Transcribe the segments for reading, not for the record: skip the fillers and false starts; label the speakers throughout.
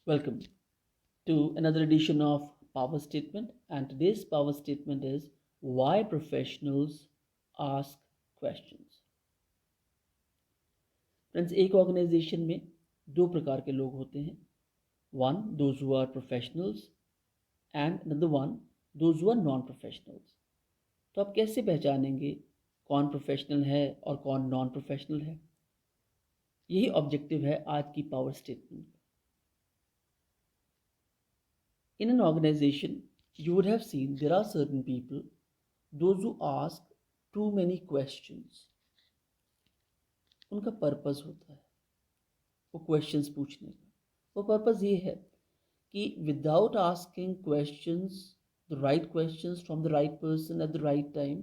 Speaker 1: Welcome to another edition of Power Statement, and today's power statement is why professionals ask questions. Friends, एक organisation में दो प्रकार के लोग होते हैं. One, those who are professionals, and another one, those who are non professionals. तो आप कैसे पहचानेंगे कौन प्रोफेशनल है और कौन नॉन प्रोफेशनल है? यही ऑब्जेक्टिव है आज की power statement. In an organization, you would have seen there are certain people, those who ask too many questions. उनका पर्पस होता है वो क्वेश्चंस पूछने का. वो पर्पस ये है कि without asking questions, the right questions from the right person at the right time,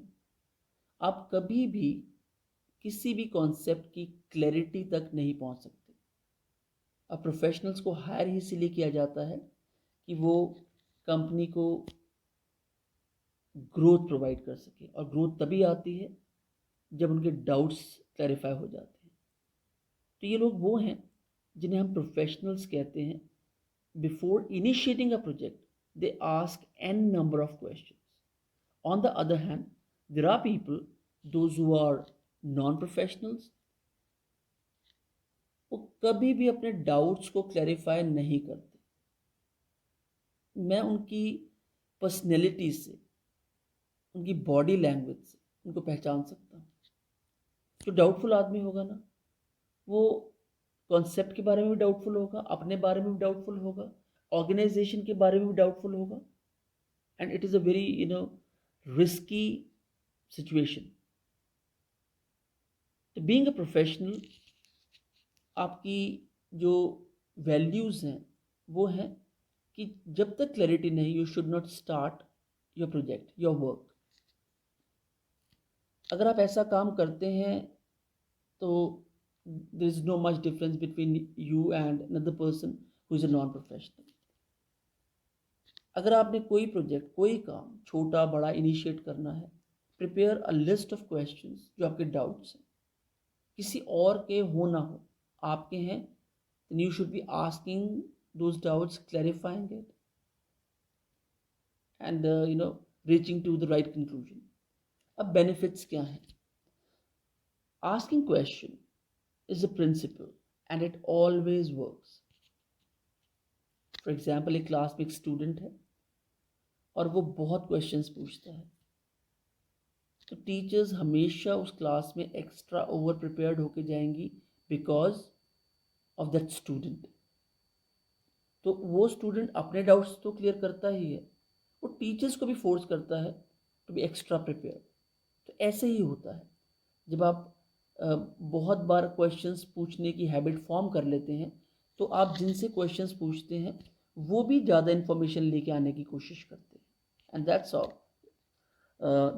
Speaker 1: आप कभी भी किसी भी कॉन्सेप्ट की क्लैरिटी तक नहीं पहुंच सकते. अब प्रोफेशनल्स को हायर ही इसीलिए किया जाता है कि वो कंपनी को ग्रोथ प्रोवाइड कर सके, और ग्रोथ तभी आती है जब उनके डाउट्स क्लैरिफाई हो जाते हैं. तो ये लोग वो हैं जिन्हें हम प्रोफेशनल्स कहते हैं. Before initiating a project they ask an number of questions. On the other hand, there are people those who are non professionals. वो कभी भी अपने डाउट्स को क्लैरिफाई नहीं करते. मैं उनकी पर्सनैलिटी से, उनकी बॉडी लैंग्वेज से उनको पहचान सकता हूँ. जो डाउटफुल आदमी होगा ना, वो कॉन्सेप्ट के बारे में भी डाउटफुल होगा, अपने बारे में भी डाउटफुल होगा, ऑर्गेनाइजेशन के बारे में भी डाउटफुल होगा. And it is a very risky situation. तो बीइंग अ प्रोफेशनल, आपकी जो वैल्यूज़ हैं वो हैं कि जब तक क्लैरिटी नहीं, you should not start your project, your work. अगर आप ऐसा काम करते हैं तो there is no much difference between you and another person who is a non professional. अगर आपने कोई प्रोजेक्ट, कोई काम छोटा बड़ा इनिशिएट करना है, prepare a list of questions. जो आपके डाउट्स हैं, किसी और के हो ना हो, आपके हैं, then you should be asking those doubts, clarifying it, and reaching to the right conclusion. अब बेनिफिट्स क्या हैं? Asking question is a principle and it always works. For example, एक क्लास में एक स्टूडेंट है और वो बहुत क्वेश्चंस पूछता है, तो टीचर्स हमेशा उस क्लास में एक्स्ट्रा ओवर प्रिपेयर्ड होके जाएंगी बिकॉज ऑफ दैट स्टूडेंट. तो वो स्टूडेंट अपने डाउट्स तो क्लियर करता ही है, वो टीचर्स को भी फोर्स करता है टू बी एक्स्ट्रा प्रिपेयर. तो ऐसे ही होता है जब आप बहुत बार क्वेश्चंस पूछने की हैबिट फॉर्म कर लेते हैं, तो आप जिनसे क्वेश्चंस पूछते हैं वो भी ज़्यादा इन्फॉर्मेशन लेके आने की कोशिश करते हैं. And that's how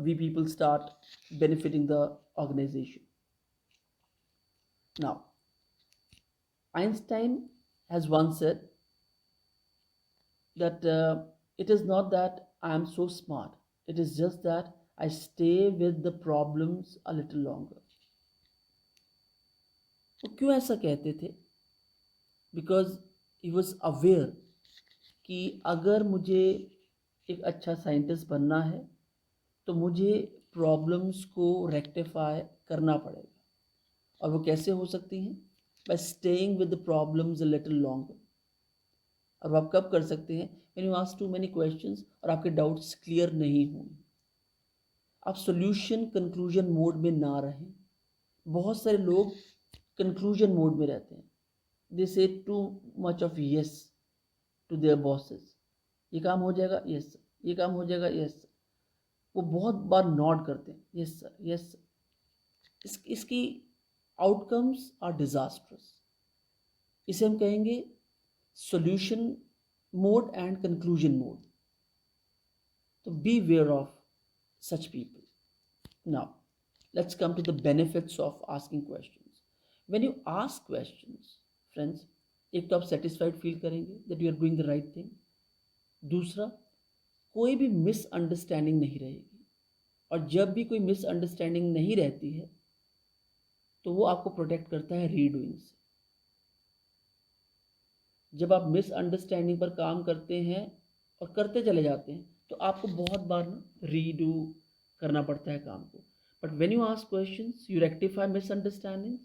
Speaker 1: we people start benefiting the organization. Now, Einstein has once said that it is not that I am so smart, it is just that I stay with the problems a little longer. वो क्यों ऐसा कहते थे? Because he was aware कि अगर मुझे एक अच्छा साइंटिस्ट बनना है तो मुझे प्रॉब्लम्स को रेक्टिफाई करना पड़ेगा. और वो कैसे हो सकती हैं? By staying with the problems a little longer. और वो आप कब कर सकते हैं? When you ask too many questions और आपके डाउट्स क्लियर नहीं हों. आप सॉल्यूशन कंक्लूजन मोड में ना रहें. बहुत सारे लोग कंक्लूजन मोड में रहते हैं. They say too much of yes to their bosses. ये काम हो जाएगा, यस सर. ये काम हो जाएगा, यस सर. वो बहुत बार नॉड करते हैं, यस सर, यस सर. इसकी आउटकम्स आर डिजास्ट्रस. इसे हम कहेंगे solution mode and conclusion mode. तो be aware of such people. Now let's come to the benefits of asking questions. When you ask questions, friends, एक तो आप satisfied feel करेंगे that you are doing the right thing. दूसरा, कोई भी misunderstanding नहीं रहेगी. और जब भी कोई मिसअंडरस्टैंडिंग नहीं रहती है तो वो आपको प्रोटेक्ट करता है रीडूइंग से. जब आप मिसअंडरस्टैंडिंग पर काम करते हैं और करते चले जाते हैं तो आपको बहुत बार ना रीडू करना पड़ता है काम को। But when you ask questions you rectify misunderstandings,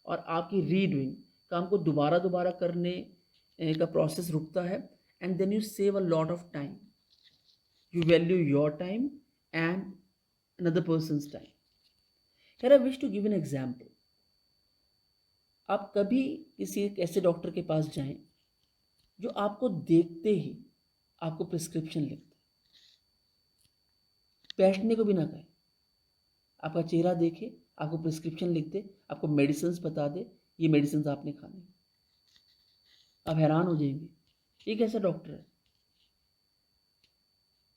Speaker 1: और आपकी रीडूइंग काम को दोबारा दोबारा करने का प्रोसेस रुकता है, and then you save a lot of time, you value your time and another person's time. Here I wish to give an example. आप कभी किसी एक ऐसे डॉक्टर के पास जाएं जो आपको देखते ही आपको प्रिस्क्रिप्शन लिखते, बैठने को भी ना कहे, आपका चेहरा देखे आपको प्रिस्क्रिप्शन लिख दे, आपको मेडिसिन बता दे ये मेडिसिन आपने खानी। आप हैरान हो जाएंगे ये कैसा डॉक्टर है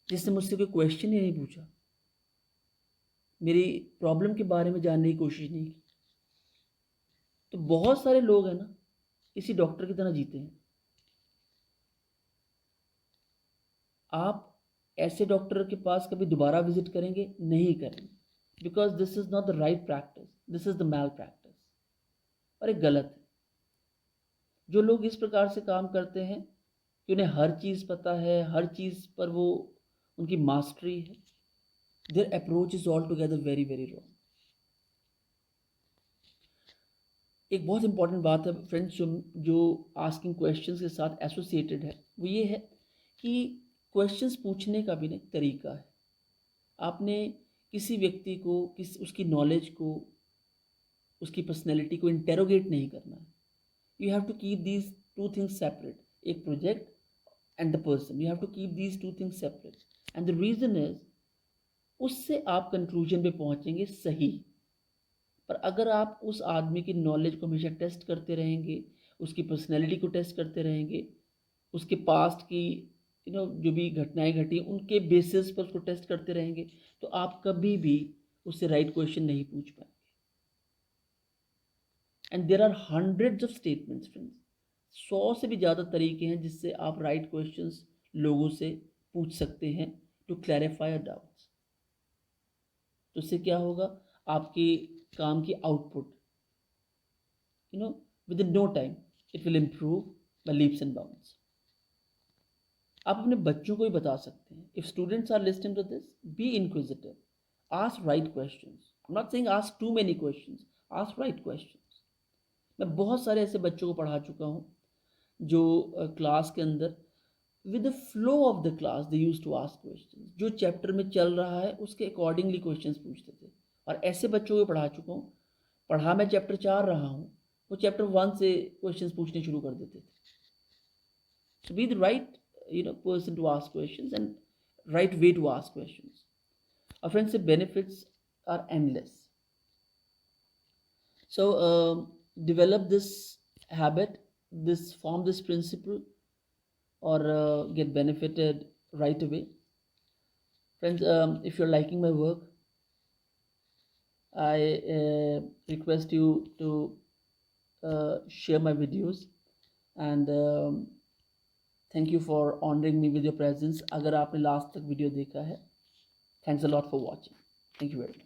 Speaker 1: जिसने मुझसे कोई क्वेश्चन ही नहीं पूछा, मेरी प्रॉब्लम के बारे में जानने की कोशिश नहीं की। तो बहुत सारे लोग हैं ना इसी डॉक्टर की तरह जीते हैं। आप ऐसे डॉक्टर के पास कभी दोबारा विजिट करेंगे? नहीं करेंगे, because this is not the right practice, this is the malpractice, और एक गलत है। जो लोग इस प्रकार से काम करते हैं कि उन्हें हर चीज़ पता है, हर चीज़ पर वो उनकी मास्टरी है, there approach is all together very very wrong. एक बहुत इंपॉर्टेंट बात है फ्रेंड्स जो आस्किंग क्वेश्चंस के साथ एसोसिएटेड है, वो ये है कि क्वेश्चंस पूछने का भी ना एक तरीका है। आपने किसी व्यक्ति को उसकी नॉलेज को, उसकी पर्सनैलिटी को इंटेरोगेट नहीं करना है। You have to keep these two things separate, एक project and the person, you have to keep these two things separate, and the reason is उससे आप कंक्लूजन पे पहुंचेंगे सही। पर अगर आप उस आदमी की नॉलेज को हमेशा टेस्ट करते रहेंगे, उसकी पर्सनैलिटी को टेस्ट करते रहेंगे, उसके पास्ट की जो भी घटनाएं घटी उनके बेसिस पर उसको टेस्ट करते रहेंगे, तो आप कभी भी उससे राइट क्वेश्चन नहीं पूछ पाएंगे। And there are hundreds of statements friends, 100 से भी ज़्यादा तरीके हैं जिससे आप राइट क्वेश्चंस लोगों से पूछ सकते हैं टू क्लैरिफाई डाउट्स। तो इससे क्या होगा, आपके काम की output within no time it will improve by leaps and bounds. आप अपने बच्चों को ही बता सकते हैं, if students are listening to this, be inquisitive, ask right questions. I am not saying ask too many questions, ask right questions. मैं बहुत सारे ऐसे बच्चों को पढ़ा चुका हूँ जो क्लास के अंदर with the flow of the class they use to ask questions, जो चैप्टर में चल रहा है उसके अकॉर्डिंगली क्वेश्चंस पूछते थे। और ऐसे बच्चों को पढ़ा चुका हूँ, पढ़ा मैं चैप्टर 4 रहा हूँ, वो चैप्टर 1 से क्वेश्चंस पूछने शुरू कर देते थे। So be the right person to ask questions and right way to ask questions. Our friends, the benefits are endless. So develop this habit, form this principle, or get benefited right away. Friends, if you're liking my work, I request you to share my videos, and thank you for honouring me with your presence. अगर आपने last तक video देखा है, thanks a lot for watching. Thank you very much.